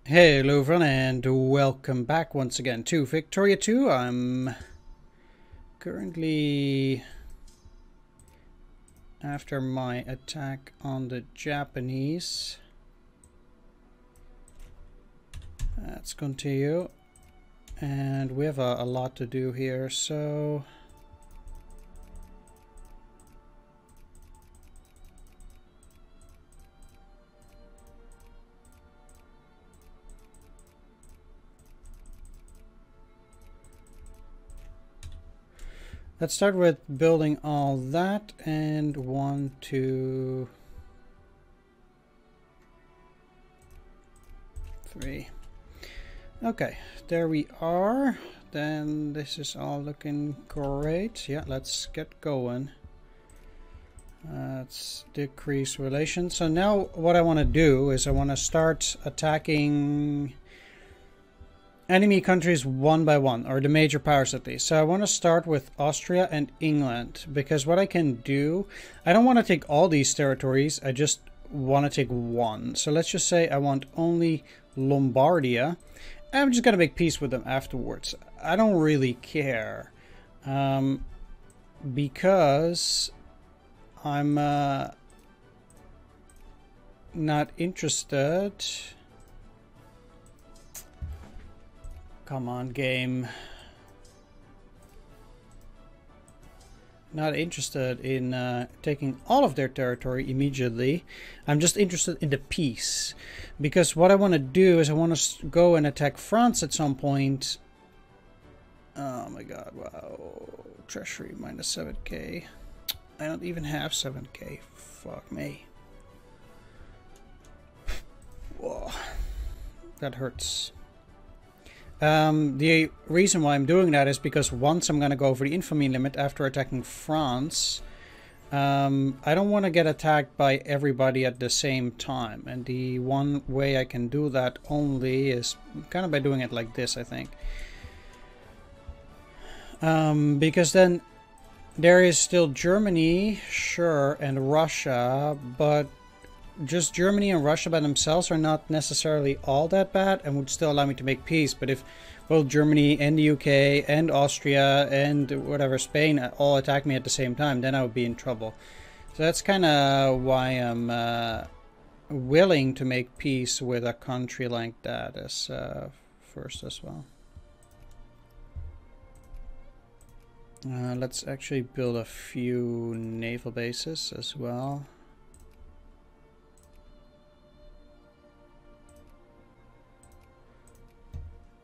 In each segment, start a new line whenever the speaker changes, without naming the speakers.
Hello everyone and welcome back once again to Victoria 2. I'm currently after my attack on the Japanese. Let's continue. And we have a lot to do here, so... let's start with building all that, and 1, 2, 3. Okay, there we are. Then this is all looking great. Yeah, let's get going. Let's decrease relations. So now what I want to do is I want to start attacking enemy countries one by one, or the major powers at least. So I want to start with Austria and England, because what I can do, I don't want to take all these territories, I just want to take one. So let's just say I want only Lombardia. I'm just going to make peace with them afterwards. I don't really care. Because I'm not interested. Come on, game. Not interested in taking all of their territory immediately. I'm just interested in the peace. Because what I want to do is I want to go and attack France at some point. Oh my god, wow. Treasury minus 7k. I don't even have 7k. Fuck me. Whoa. That hurts. The reason why I'm doing that is because once I'm going to go over the infamy limit after attacking France, I don't want to get attacked by everybody at the same time. And the one way I can do that only is kind of by doing it like this, I think. Because then there is still Germany, sure, and Russia, but just Germany and Russia by themselves are not necessarily all that bad and would still allow me to make peace. But if both Germany and the UK and Austria and whatever, Spain all attack me at the same time, then I would be in trouble. So that's kind of why I'm willing to make peace with a country like that as first as well. Let's actually build a few naval bases as well.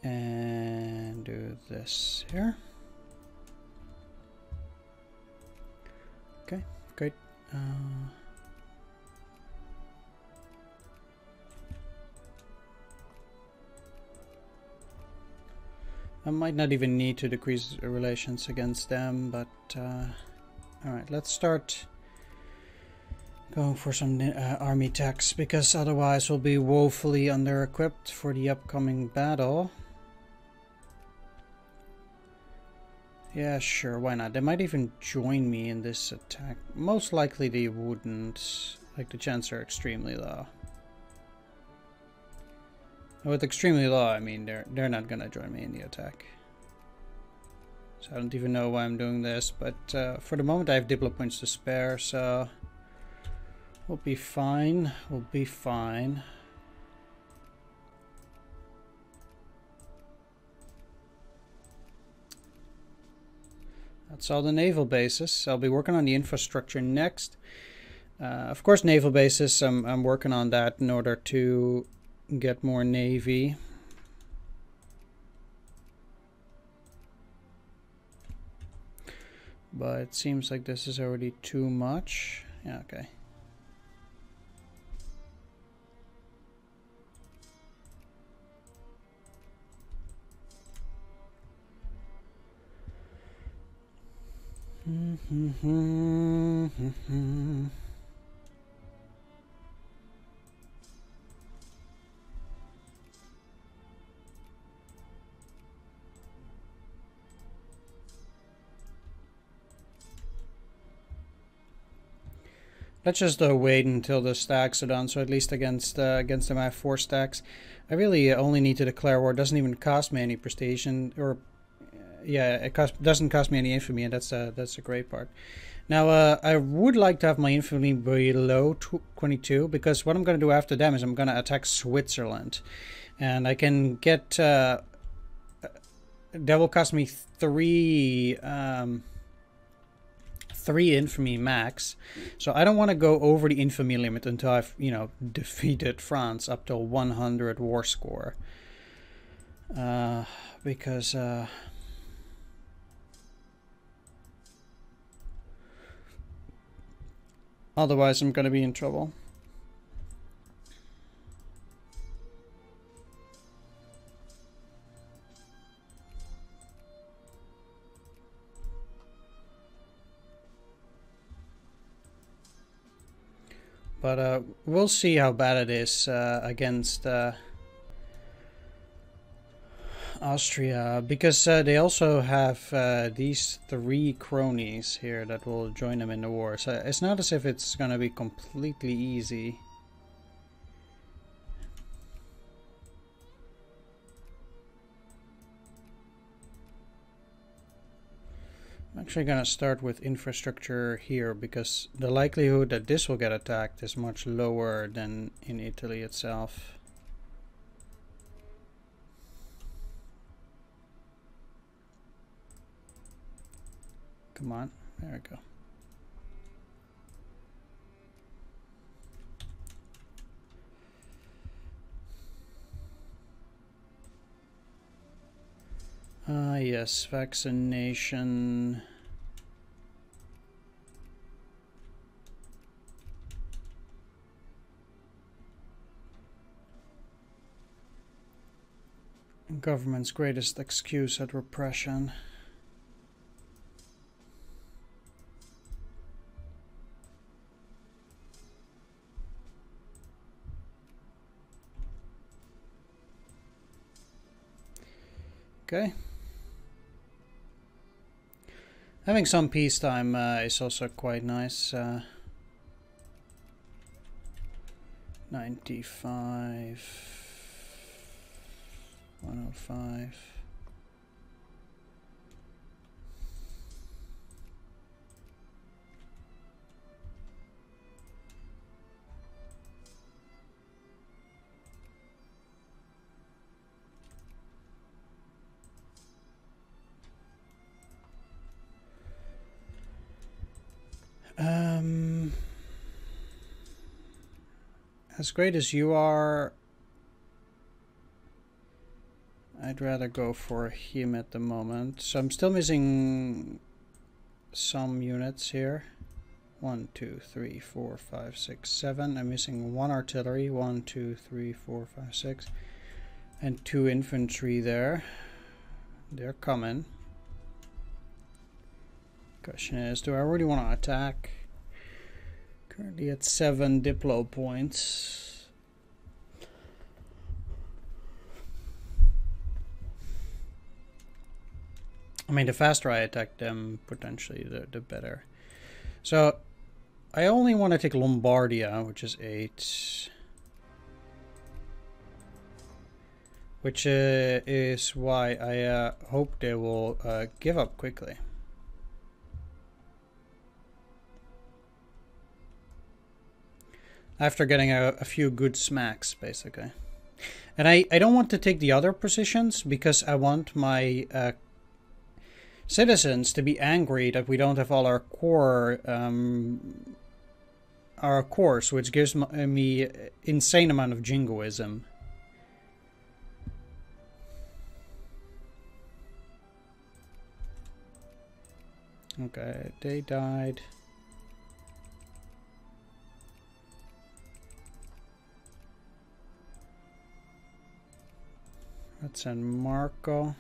And do this here. Okay, great. I might not even need to decrease relations against them, but alright, let's start going for some army techs, because otherwise we'll be woefully under-equipped for the upcoming battle. Yeah, sure, why not? They might even join me in this attack. Most likely they wouldn't. Like, the chances are extremely low. With extremely low, I mean they're not gonna join me in the attack. So I don't even know why I'm doing this, but for the moment I have diplo points to spare, so we'll be fine. We'll be fine. That's all the naval bases. I'll be working on the infrastructure next. Of course, naval bases, I'm working on that in order to get more navy. But it seems like this is already too much. Yeah, okay. Let's just wait until the stacks are done. So at least against them I have 4 stacks. I really only need to declare war. It doesn't even cost me any prestige, or yeah, it doesn't cost me any infamy, and that's a great part. Now I would like to have my infamy below 22, because what I'm going to do after them is I'm going to attack Switzerland, and I can get that will cost me 3 infamy max. So I don't want to go over the infamy limit until I've, you know, defeated France up to 100 war score. Because otherwise I'm going to be in trouble. But we'll see how bad it is against Austria, because they also have these 3 cronies here that will join them in the war. So it's not as if it's going to be completely easy. I'm actually going to start with infrastructure here, because the likelihood that this will get attacked is much lower than in Italy itself. Come on, there we go. Yes, vaccination. Government's greatest excuse at repression. Okay. Having some peacetime is also quite nice. 95, 105. As great as you are, I'd rather go for him at the moment. So I'm still missing some units here. 1, 2, 3, 4, 5, 6, 7. I'm missing 1 artillery. 1, 2, 3, 4, 5, 6. And 2 infantry there. They're coming. Question is, do I really want to attack? Currently at 7 diplo points. I mean, the faster I attack them, potentially, the better. So, I only want to take Lombardia, which is 8. Which is why I hope they will give up quickly. After getting a few good smacks, basically. And I don't want to take the other positions, because I want my citizens to be angry that we don't have all our cores, which gives me insane amount of Jingoism. Okay, they died. Let's send Marco.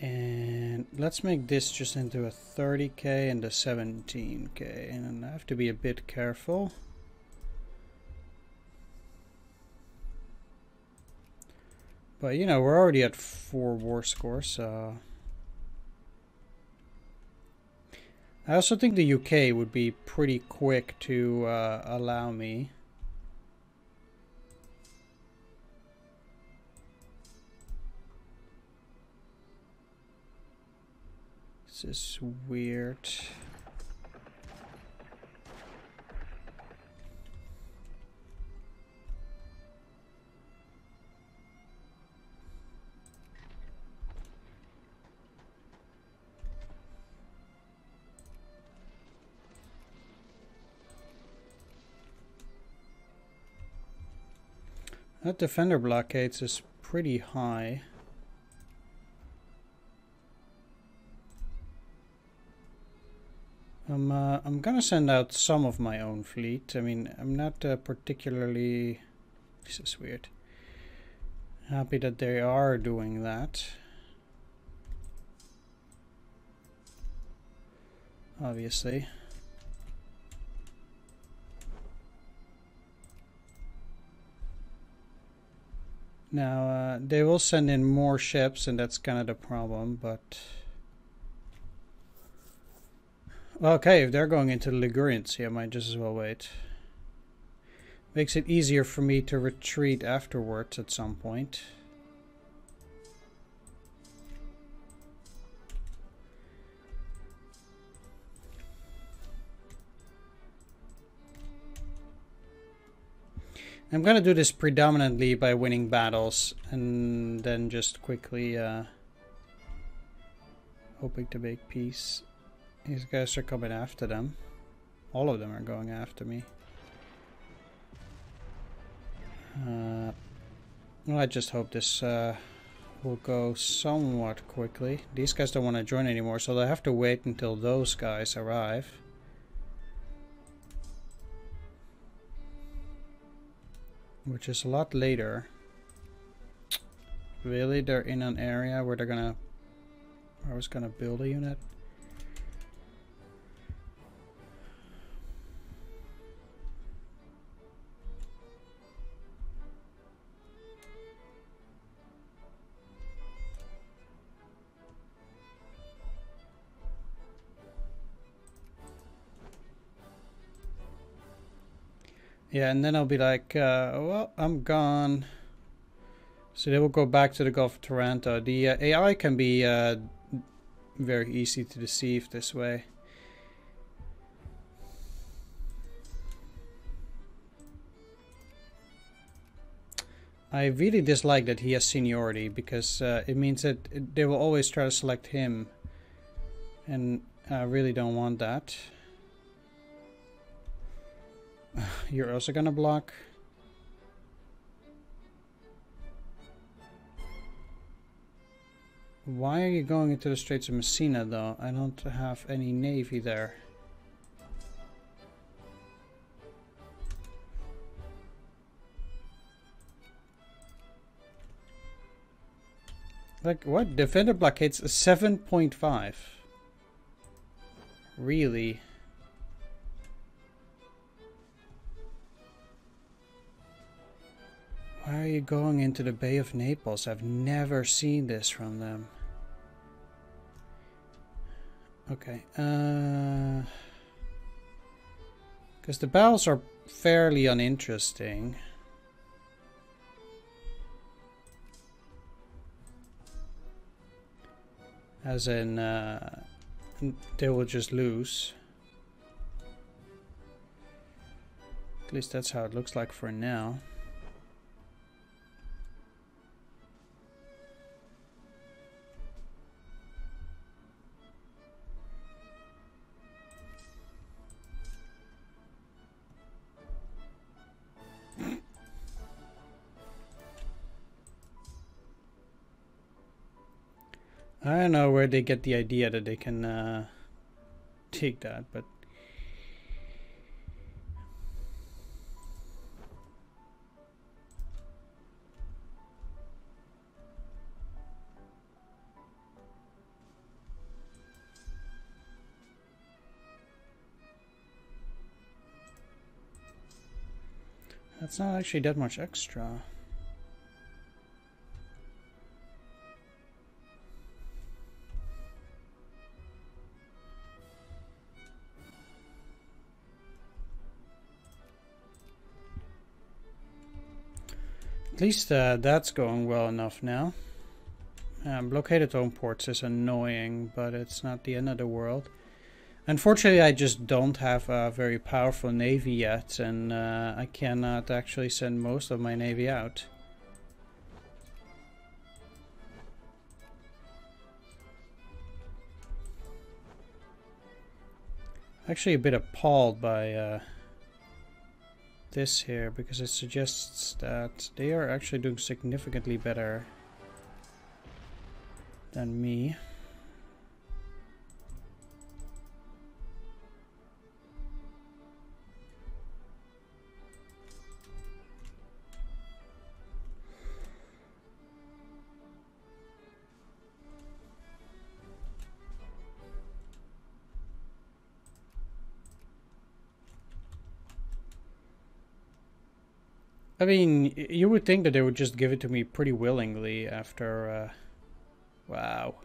And let's make this just into a 30k and a 17k. And I have to be a bit careful. But you know, we're already at 4 war scores, so I also think the UK would be pretty quick to allow me. This is weird. That defender blockades is pretty high. I'm gonna send out some of my own fleet. I mean, I'm not particularly... This is weird. Happy that they are doing that. Obviously. Now, they will send in more ships, and that's kind of the problem, but... Okay, if they're going into the Ligurian Sea, I might just as well wait. Makes it easier for me to retreat afterwards at some point. I'm gonna do this predominantly by winning battles and then just quickly hoping to make peace. These guys are coming after them. All of them are going after me. Well, I just hope this will go somewhat quickly. These guys don't want to join anymore, so they'll have to wait until those guys arrive. Which is a lot later. Really? They're in an area where they're gonna... I was gonna build a unit? Yeah, and then I'll be like, well, I'm gone. So they will go back to the Gulf of Taranto. The AI can be very easy to deceive this way. I really dislike that he has seniority, because it means that they will always try to select him. And I really don't want that. You're also gonna block. Why are you going into the Straits of Messina though? I don't have any navy there. Like what? Defender blockades 7.5. Really? Why are you going into the Bay of Naples? I've never seen this from them. Okay. Because the battles are fairly uninteresting. As in, they will just lose. At least that's how it looks like for now. I don't know where they get the idea that they can take that, but that's not actually that much extra. At least that's going well enough now. Blockaded home ports is annoying, but it's not the end of the world. Unfortunately, I just don't have a very powerful navy yet, and I cannot actually send most of my navy out. Actually a bit appalled by this here, because it suggests that they are actually doing significantly better than me. I mean, you would think that they would just give it to me pretty willingly after... wow.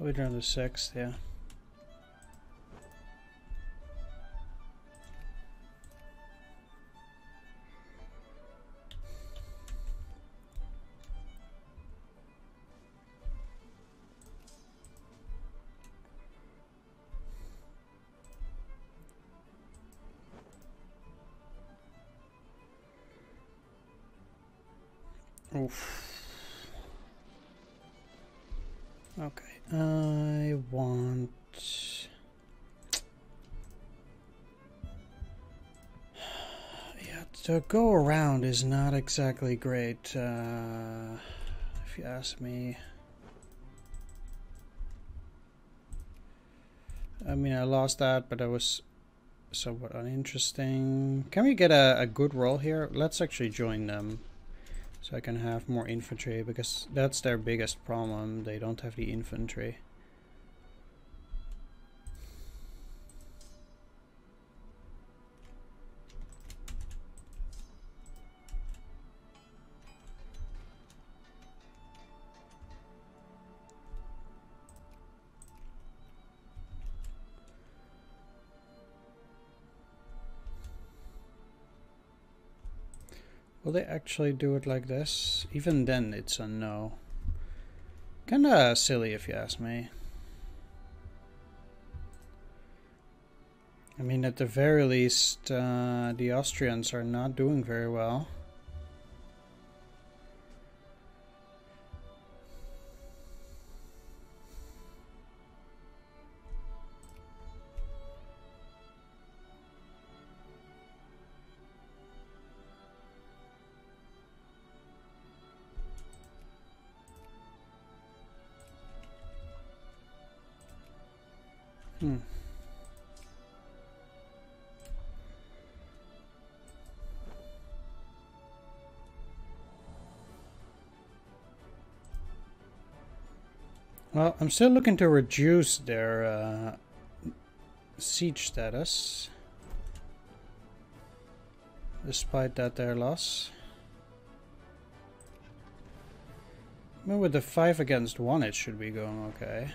We're on the 6th, yeah. Oof. Okay, I want... yeah, to go around is not exactly great, if you ask me. I mean, I lost that, but that was somewhat uninteresting. Can we get a good roll here? Let's actually join them. So I can have more infantry, because that's their biggest problem. They don't have the infantry. Will they actually do it like this? Even then it's a no. Kinda silly if you ask me. I mean, at the very least, the Austrians are not doing very well. Well, I'm still looking to reduce their siege status, despite that their loss. I mean, with the 5 against 1 it should be going okay.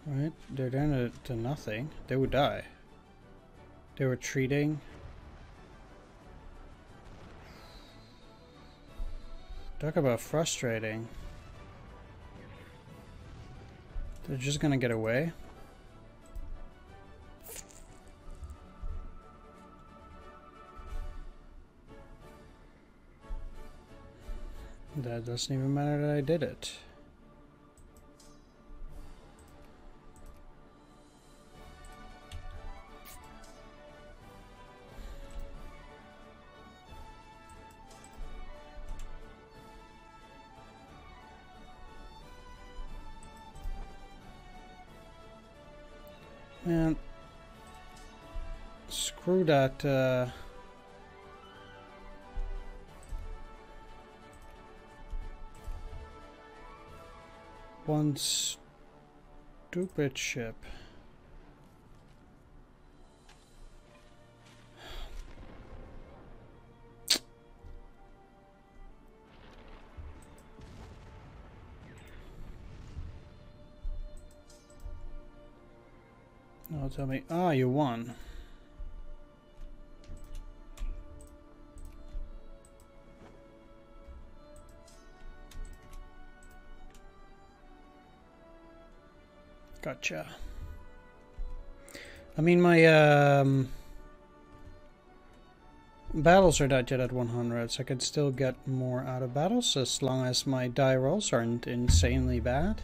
Right, they're down to nothing. They would die. They're retreating. Talk about frustrating. They're just gonna get away. That doesn't even matter that I did it. Man, screw that. One stupid ship. Oh, tell me. Ah, you won. Gotcha. I mean, my battles are not yet at 100, so I could still get more out of battles as long as my die rolls aren't insanely bad.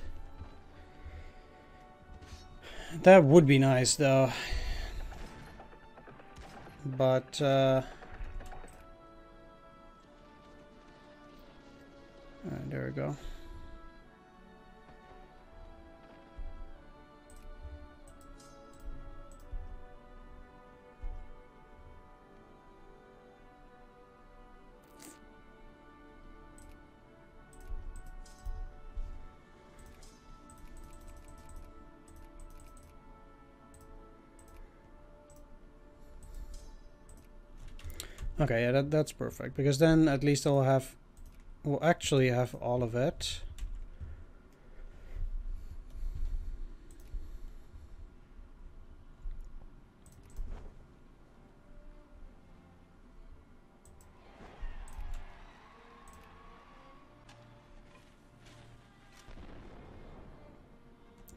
That would be nice, though. But, there we go. Okay, yeah, that's perfect, because then at least I'll have, we'll actually have all of it.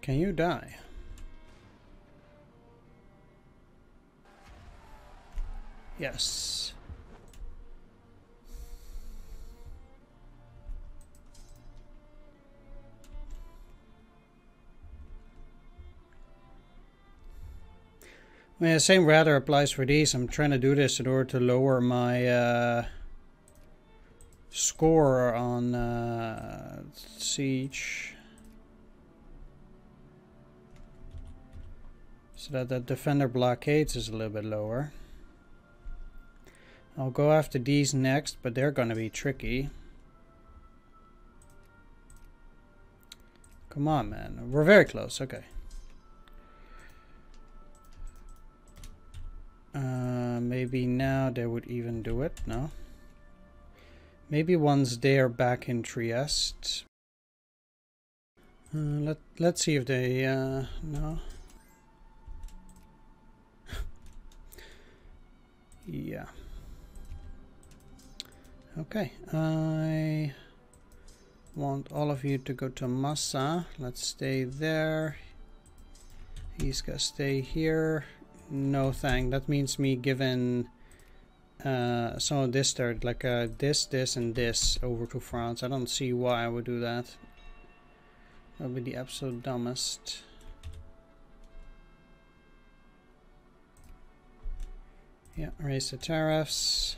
Can you die? Yes. I mean, the same rather applies for these. I'm trying to do this in order to lower my score on siege, so that the defender blockades is a little bit lower. I'll go after these next, but they're gonna be tricky. Come on, man. We're very close. Okay. Maybe now they would even do it. No. Maybe once they're back in Trieste. Let's see if they no. Yeah. Okay. I want all of you to go to Massa. Let's stay there. He's gonna stay here. No thank. That means me giving some of this third, like this, and this over to France. I don't see why I would do that. That would be the absolute dumbest. Yeah, raise the tariffs.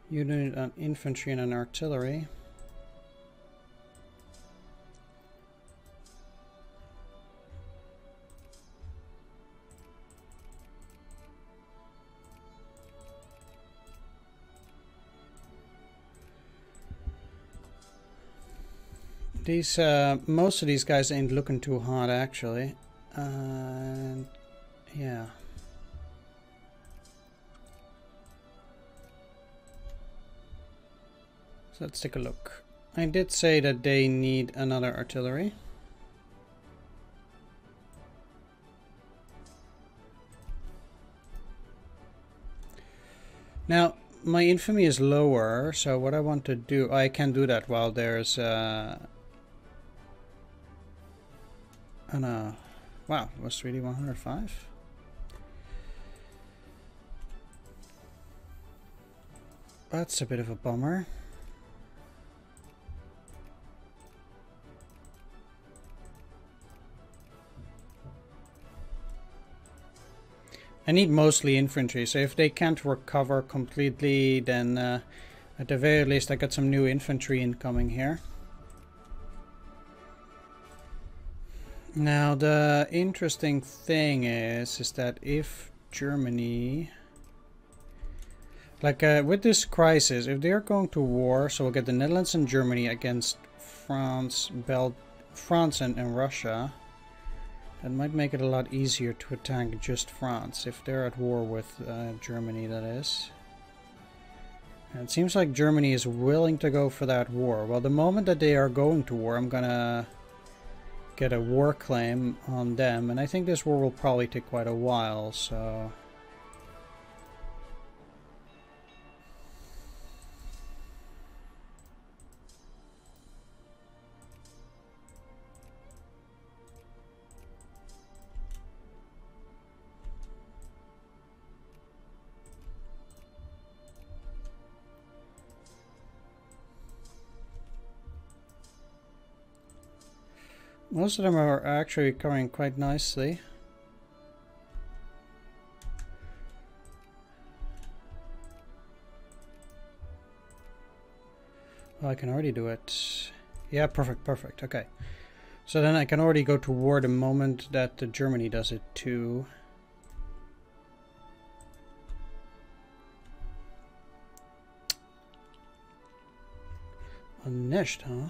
Unit on infantry and an artillery. These most of these guys ain't looking too hot actually. Yeah. So let's take a look. I did say that they need another artillery. Now, my infamy is lower, so what I want to do, I can do that while there's oh no. Wow, it was really 105? That's a bit of a bummer. I need mostly infantry, so if they can't recover completely, then at the very least I got some new infantry incoming here. Now the interesting thing is that if Germany, like with this crisis, if they're going to war, so we'll get the Netherlands and Germany against France, France and Russia. That might make it a lot easier to attack just France, if they're at war with Germany, that is. And it seems like Germany is willing to go for that war. Well, the moment that they are going to war, I'm gonna get a war claim on them. And I think this war will probably take quite a while, so... Most of them are actually going quite nicely. Oh, I can already do it. Yeah, perfect, perfect. Okay. So then I can already go to war the moment that Germany does it too. Nicht, huh?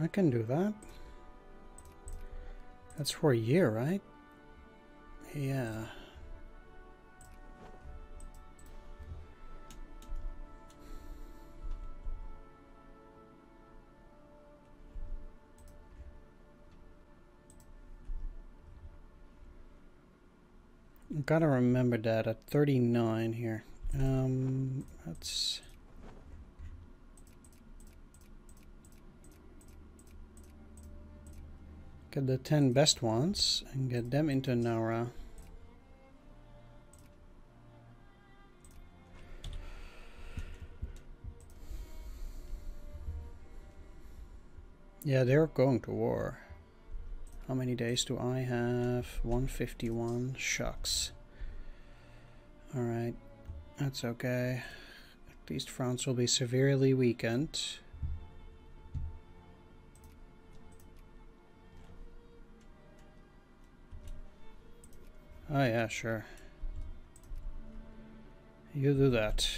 I can do that. That's for a year, right? Yeah. Gotta remember that at 39 here. Let's... get the 10 best ones and get them into Nara. Yeah, they're going to war. How many days do I have? 151. Shucks. Alright, that's okay. At least France will be severely weakened. Oh yeah, sure. You do that.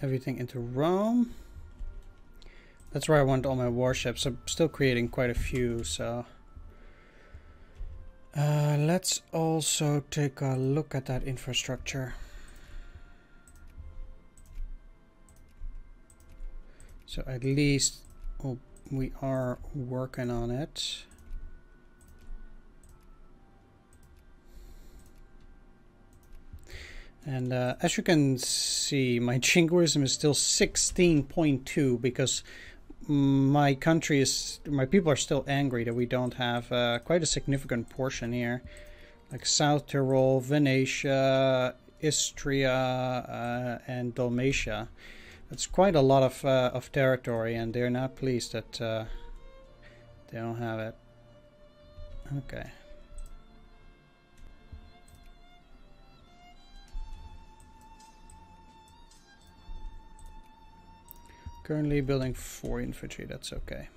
Everything into Rome. That's where I want all my warships. I'm still creating quite a few, so... let's also take a look at that infrastructure. So at least we are working on it. And as you can see, my Jingoism is still 16.2 because my people are still angry that we don't have quite a significant portion here. Like South Tyrol, Venetia, Istria, and Dalmatia. It's quite a lot of territory, and they're not pleased that they don't have it. Okay. Currently building 4 infantry, that's okay.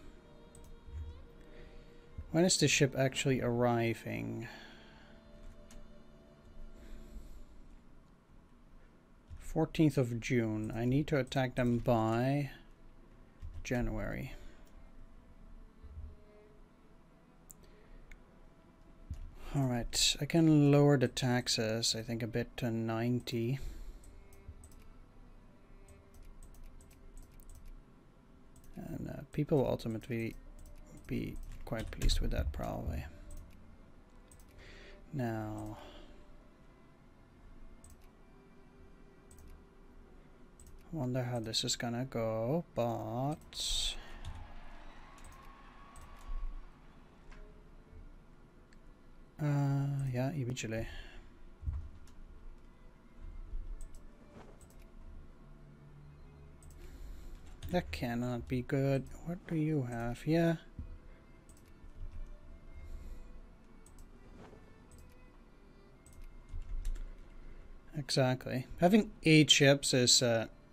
When is the ship actually arriving? 14th of June. I need to attack them by January. Alright, I can lower the taxes, I think a bit to 90. And people will ultimately be quite pleased with that, probably. Now... wonder how this is gonna go, but... yeah, immediately. That cannot be good. What do you have? Yeah. Exactly. Having 8 ships is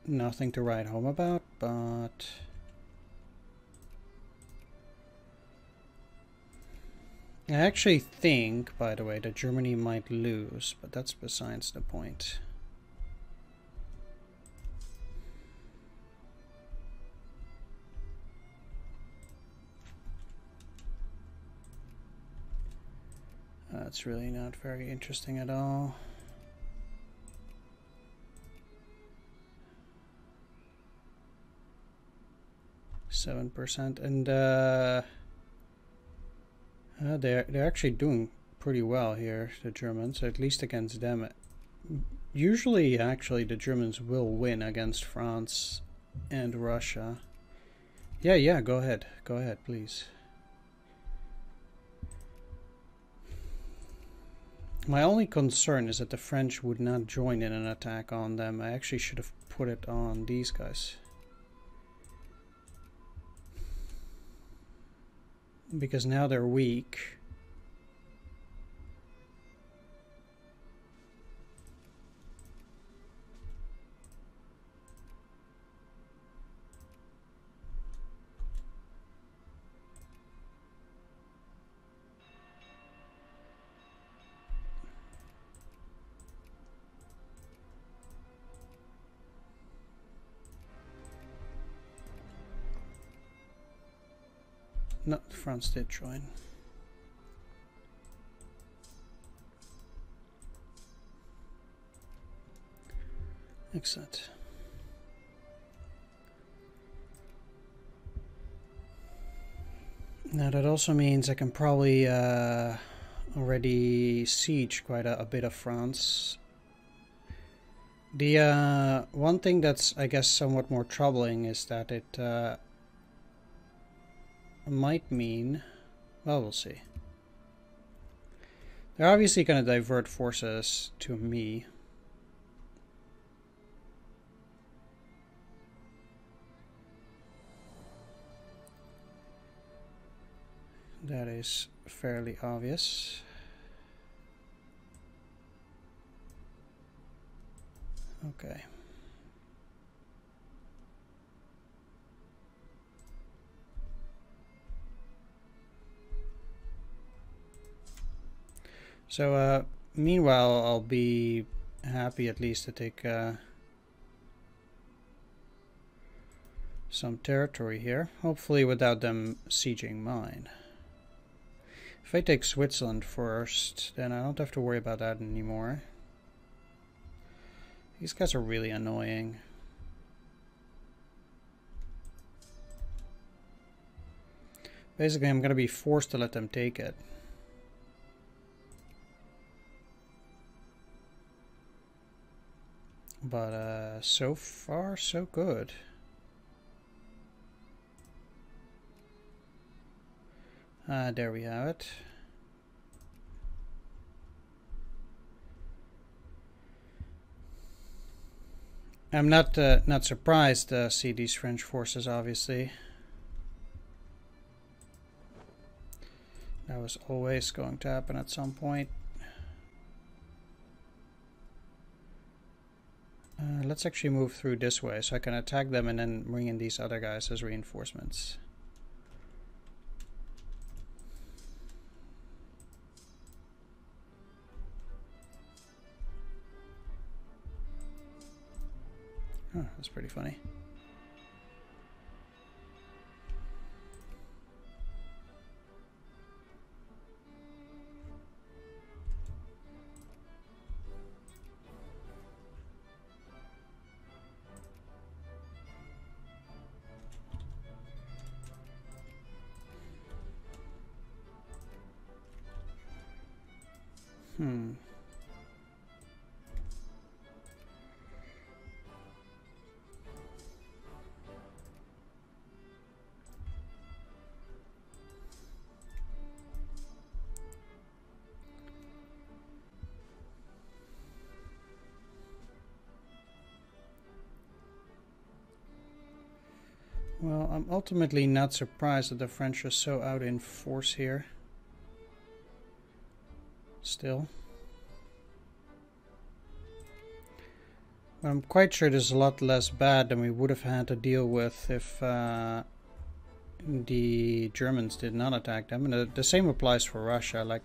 nothing to write home about, but... I actually think, by the way, that Germany might lose, but that's besides the point. That's really not very interesting at all. %, and they're actually doing pretty well here, the Germans, at least against them. Usually, actually, the Germans will win against France and Russia. Yeah, go ahead, please. My only concern is that the French would not join in an attack on them. I actually should have put it on these guys. Because now they're weak. No, France did join. Excellent. Now that also means I can probably already siege quite a bit of France. The one thing that's, I guess, somewhat more troubling is that it might mean, well, we'll see. They're obviously going to divert forces to me. That is fairly obvious. Okay. So, meanwhile, I'll be happy at least to take some territory here. Hopefully without them sieging mine. If I take Switzerland first, then I don't have to worry about that anymore. These guys are really annoying. Basically, I'm going to be forced to let them take it. But so far, so good. There we have it. I'm not surprised to see these French forces, obviously. That was always going to happen at some point. Let's actually move through this way so I can attack them and then bring in these other guys as reinforcements. Oh, that's pretty funny. Well, I'm ultimately not surprised that the French are so out in force here. Still. But I'm quite sure this is a lot less bad than we would have had to deal with if the Germans did not attack them. And the same applies for Russia. Like,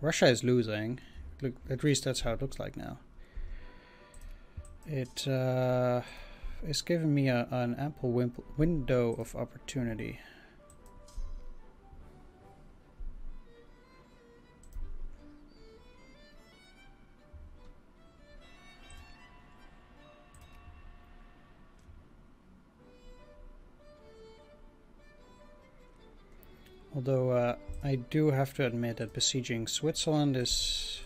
Russia is losing. Look, at least that's how it looks like now. It is giving me an ample window of opportunity. Although I do have to admit that besieging Switzerland is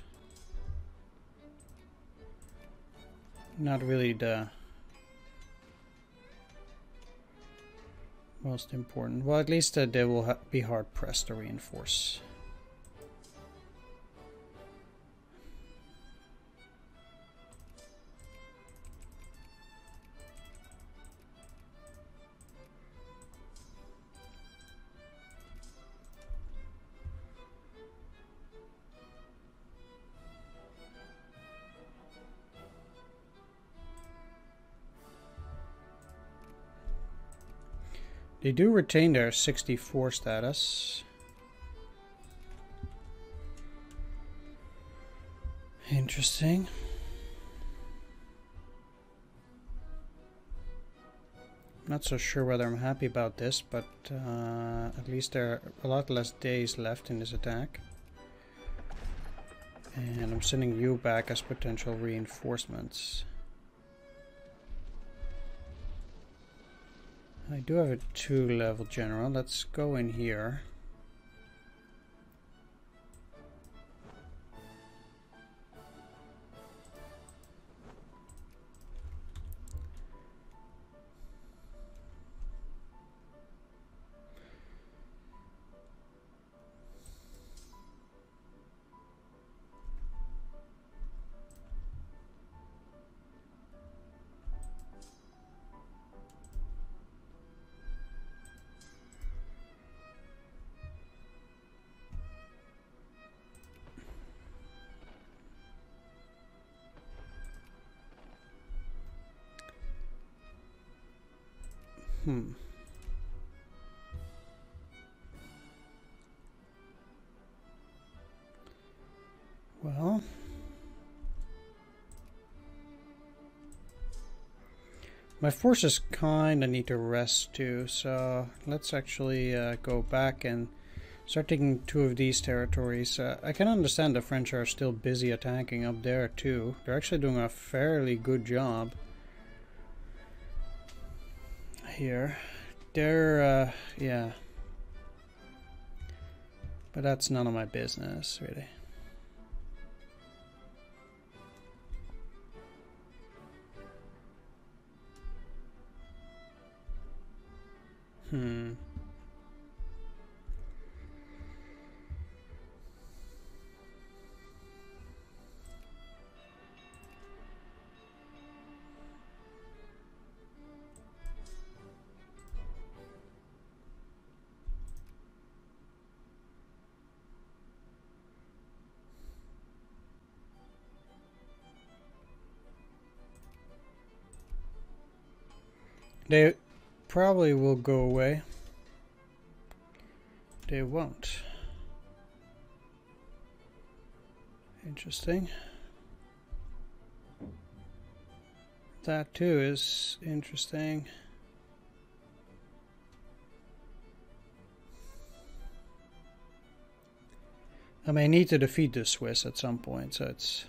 not really the most important. Well, at least they will be hard pressed to reinforce. They do retain their 64 status. Interesting. Not so sure whether I'm happy about this, but at least there are a lot less days left in this attack. And I'm sending you back as potential reinforcements. I do have a 2-level general. Let's go in here. Well, my forces kind of need to rest too, so let's actually go back and start taking 2 of these territories. I can understand the French are still busy attacking up there too. They're actually doing a fairly good job here. They're, yeah. But that's none of my business, really. They probably will go away. They won't. Interesting. That too is interesting. I may need to defeat the Swiss at some point, so it's...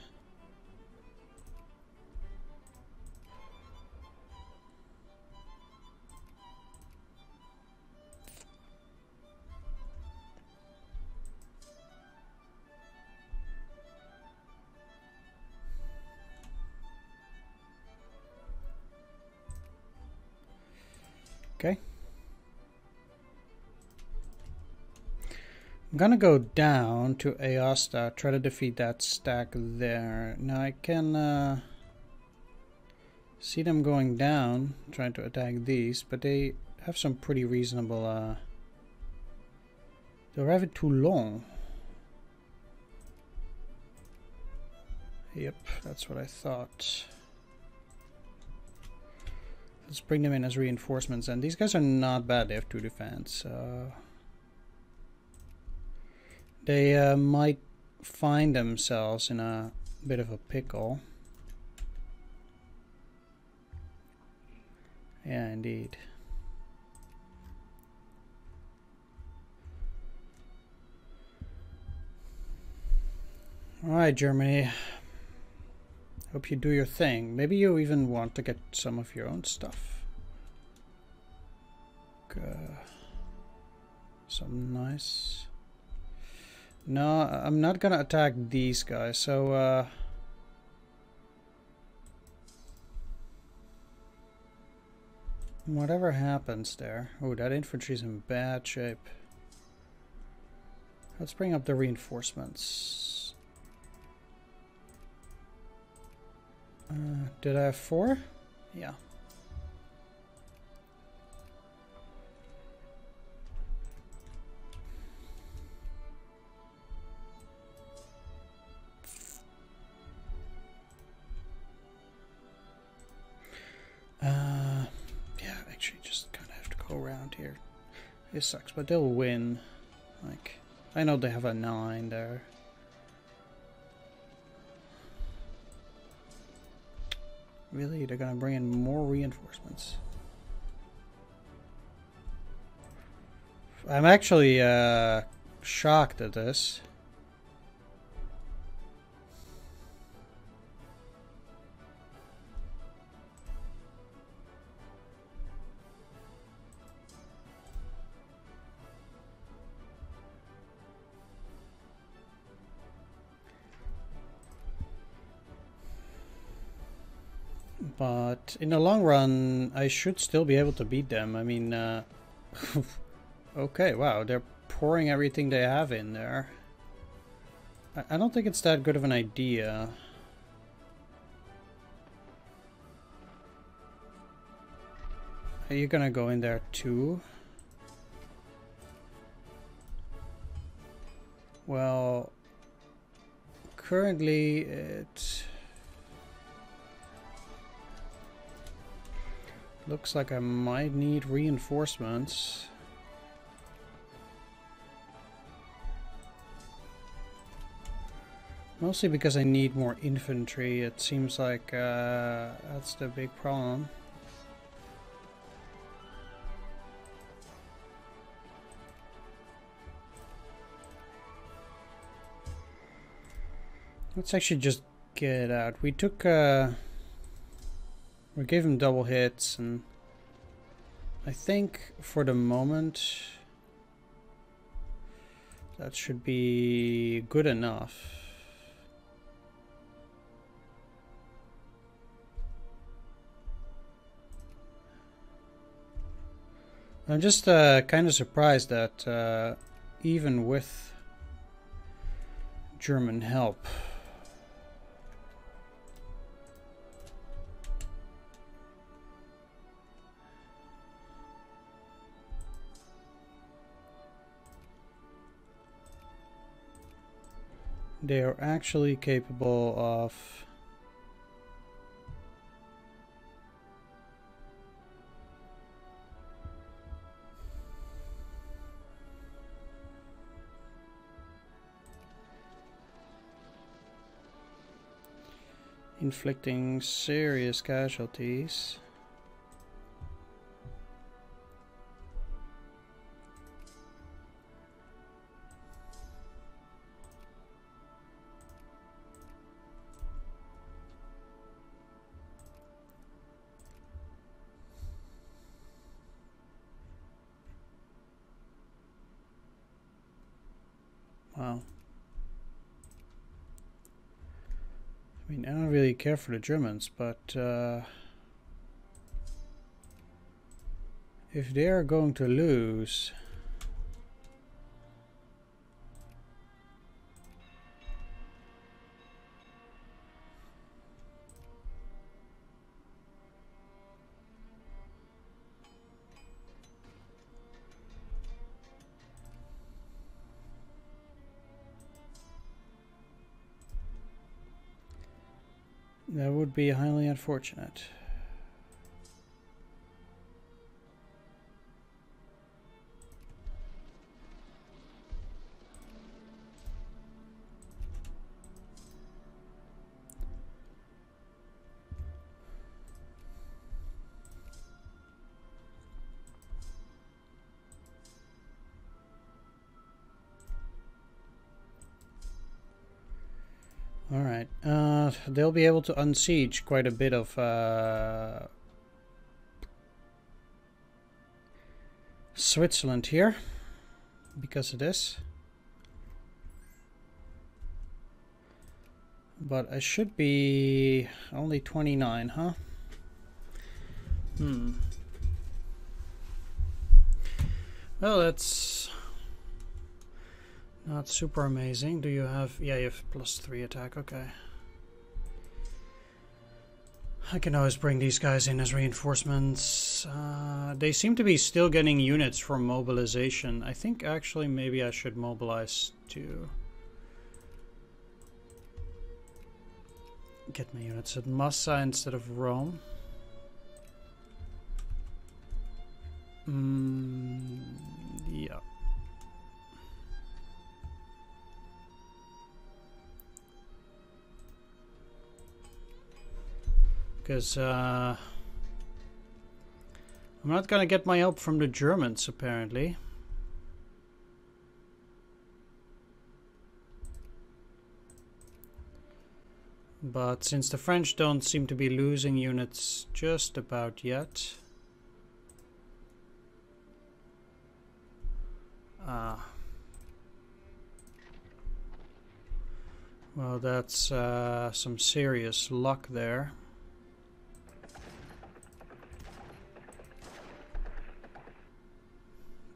Okay. I'm gonna go down to Aosta, try to defeat that stack there. Now I can see them going down, trying to attack these, but they have some pretty reasonable... They arrive at Toulon. Yep, that's what I thought. Let's bring them in as reinforcements. And these guys are not bad. They have 2 defense. They might find themselves in a bit of a pickle. Yeah, indeed. Alright, Germany. Hope you do your thing. Maybe you even want to get some of your own stuff. Something nice. No, I'm not gonna attack these guys, so whatever happens there. Oh, that infantry's in bad shape. Let's bring up the reinforcements. Did I have 4? Yeah. Yeah, actually just kind of have to go around here. This sucks, but they'll win. Like, I know they have a 9 there. Really? They're gonna bring in more reinforcements. I'm actually shocked at this. But in the long run, I should still be able to beat them. I mean, okay, wow, they're pouring everything they have in there. I don't think it's that good of an idea. Are you gonna go in there too? Well, currently it looks like I might need reinforcements. Mostly because I need more infantry. It seems like that's the big problem. Let's actually just get out. We took we gave him double hits, and I think for the moment that should be good enough. I'm just kind of surprised that even with German help, they are actually capable of inflicting serious casualties. Wow. I mean, I don't really care for the Germans, but if they are going to lose, That would be highly unfortunate. Alright, they'll be able to unsiege quite a bit of Switzerland here because of this. But I should be only 29, huh? Well, that's not super amazing. Do you have... Yeah, you have +3 attack, okay. I can always bring these guys in as reinforcements. They seem to be still getting units from mobilization. I think actually maybe I should mobilize to get my units at Massa instead of Rome. Yeah. Because I'm not gonna get my help from the Germans, apparently. But since the French don't seem to be losing units just about yet. Well, that's some serious luck there.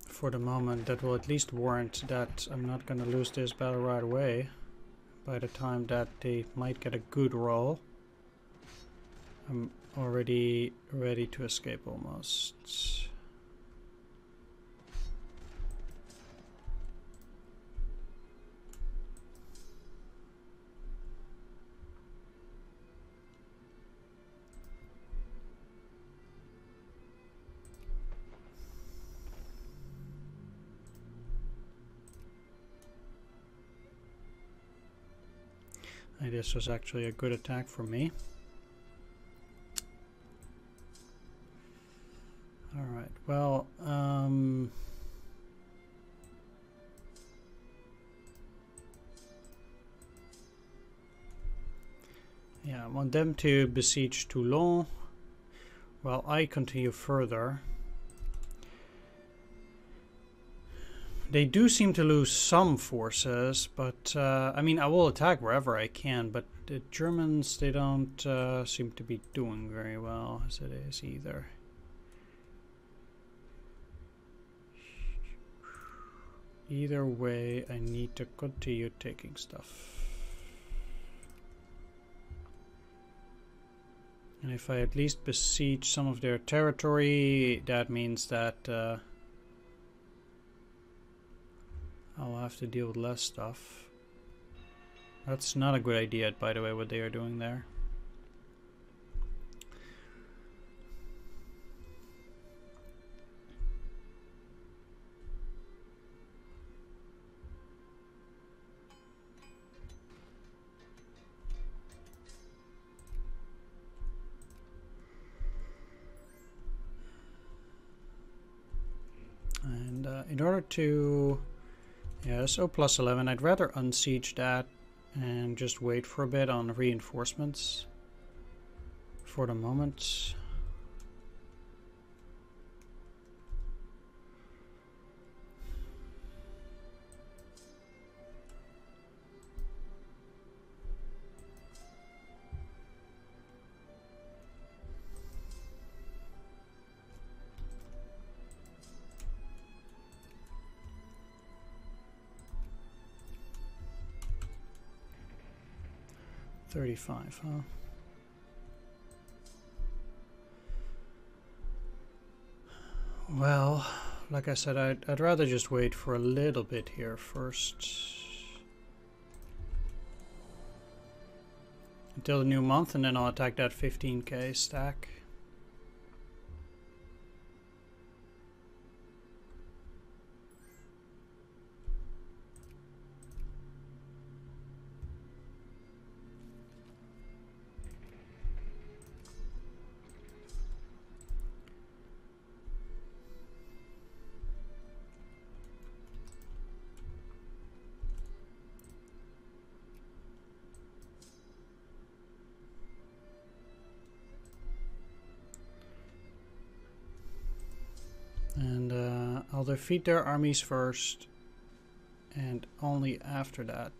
For the moment, that will at least warrant that I'm not going to lose this battle right away. By the time that they might get a good roll, I'm already ready to escape almost. This was actually a good attack for me. Alright, well, yeah, I want them to besiege Toulon while I continue further. They do seem to lose some forces, but I mean, I will attack wherever I can, but the Germans, they don't seem to be doing very well as it is either. Either way, I need to continue taking stuff. And if I at least besiege some of their territory, that means that I'll have to deal with less stuff. That's not a good idea, by the way, what they are doing there. And in order to... Yeah, so +11. I'd rather unsiege that and just wait for a bit on reinforcements for the moment. $35, huh? Well, like I said, I'd rather just wait for a little bit here first. until the new month, and then I'll attack that 15k stack. And I'll defeat their armies first, and only after that.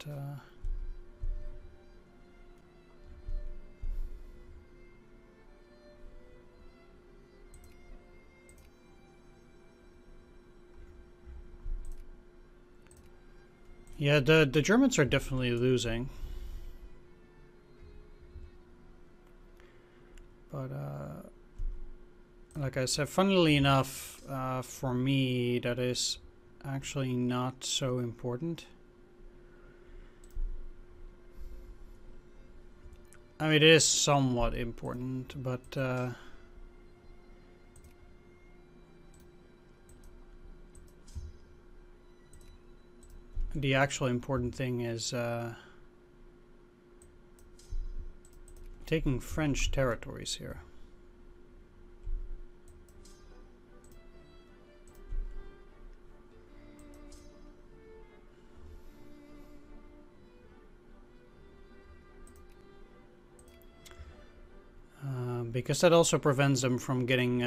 Yeah, the Germans are definitely losing. But like I said, funnily enough, for me, that is actually not so important. I mean, it is somewhat important, but the actual important thing is taking French territories here. Because that also prevents them from getting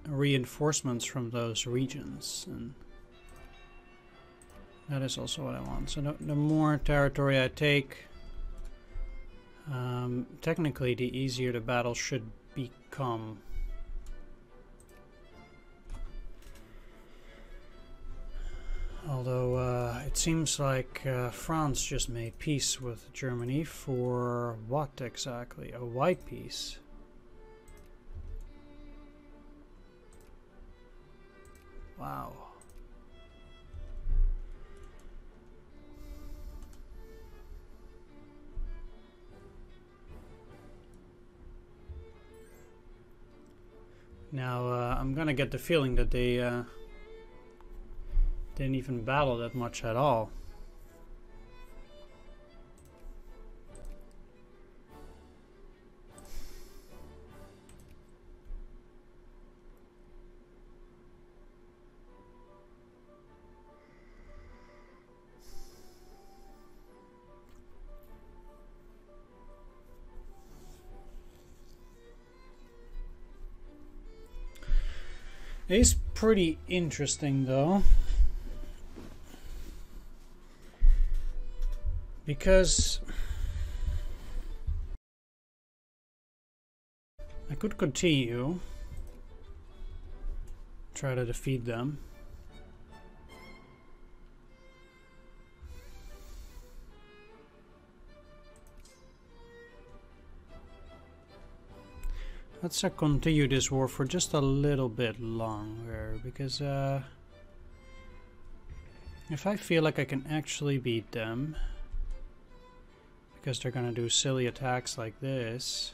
reinforcements from those regions, and that is also what I want. So the more territory I take, technically the easier the battle should become. Although it seems like France just made peace with Germany for what exactly? A white peace? Wow. Now I'm gonna get the feeling that they didn't even battle that much at all. It is pretty interesting though, because I could continue, try to defeat them. Let's continue this war for just a little bit longer, because if I feel like I can actually beat them, because they're gonna do silly attacks like this,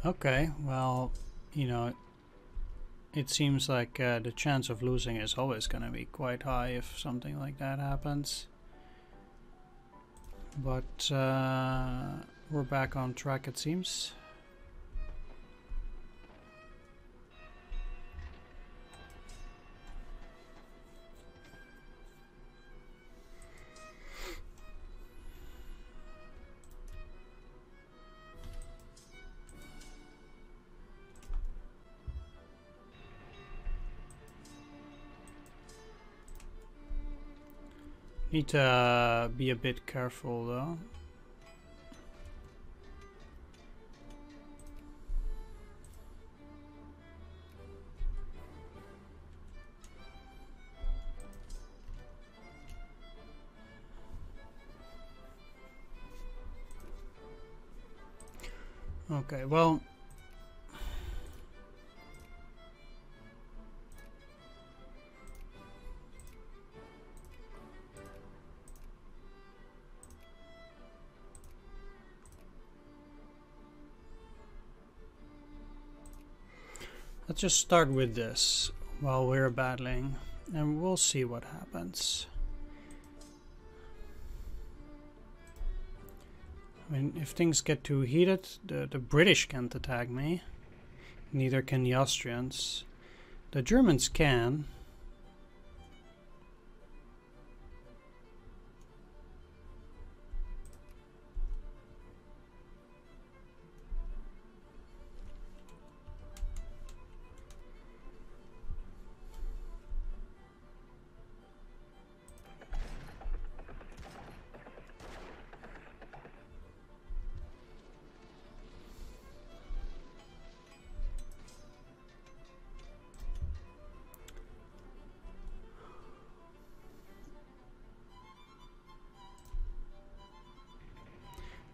okay, well, you know, it seems like the chance of losing is always going to be quite high if something like that happens. But We're back on track, it seems. Need to be a bit careful though. Okay, well, let's just start with this while we're battling, and we'll see what happens. I mean, if things get too heated, the British can't attack me. Neither can the Austrians. The Germans can.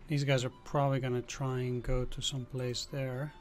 These guys are probably gonna try and go to some place there.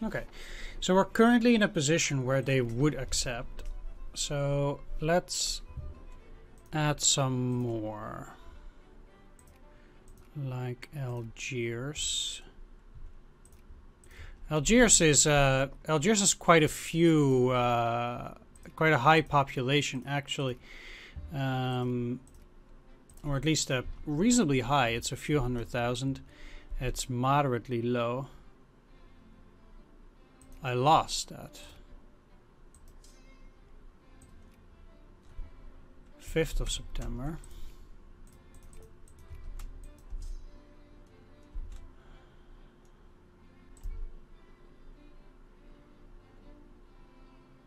Okay, so we're currently in a position where they would accept. So let's add some more, like Algiers. Algiers is quite a few, quite a high population actually, or at least a reasonably high. It's a few 100,000. It's moderately low. I lost that. 5th of September.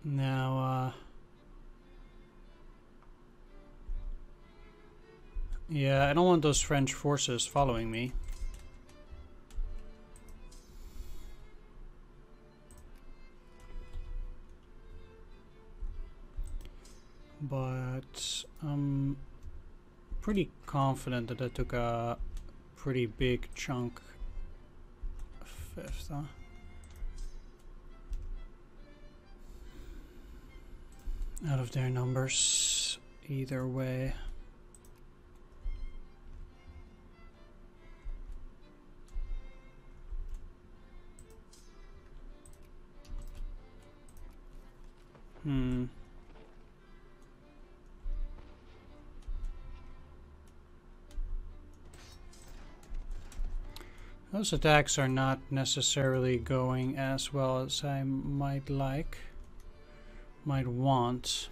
Now, yeah, I don't want those French forces following me. But I'm pretty confident that I took a pretty big chunk. 5th, huh? Out of their numbers, either way. Those attacks are not necessarily going as well as I might like, might want.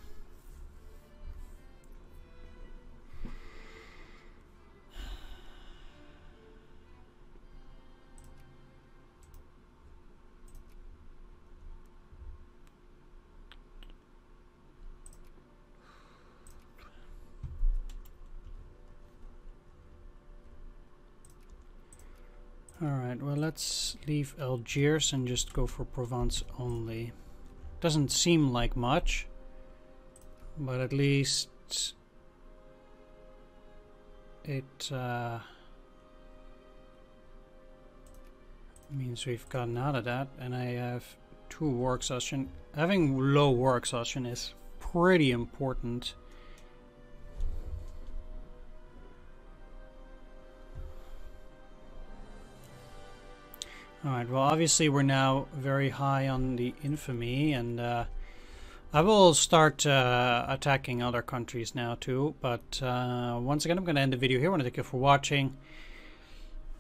Alright, well, let's leave Algiers and just go for Provence only. Doesn't seem like much, but at least it means we've gotten out of that, and I have 2 war exhaustion. Having low war exhaustion is pretty important. Alright, well obviously we're now very high on the infamy, and I will start attacking other countries now too, but once again I'm going to end the video here. I want to thank you for watching.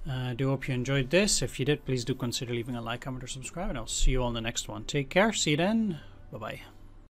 I do hope you enjoyed this. If you did, please do consider leaving a like, comment, or subscribe, and I'll see you all in the next one. Take care, see you then, bye bye.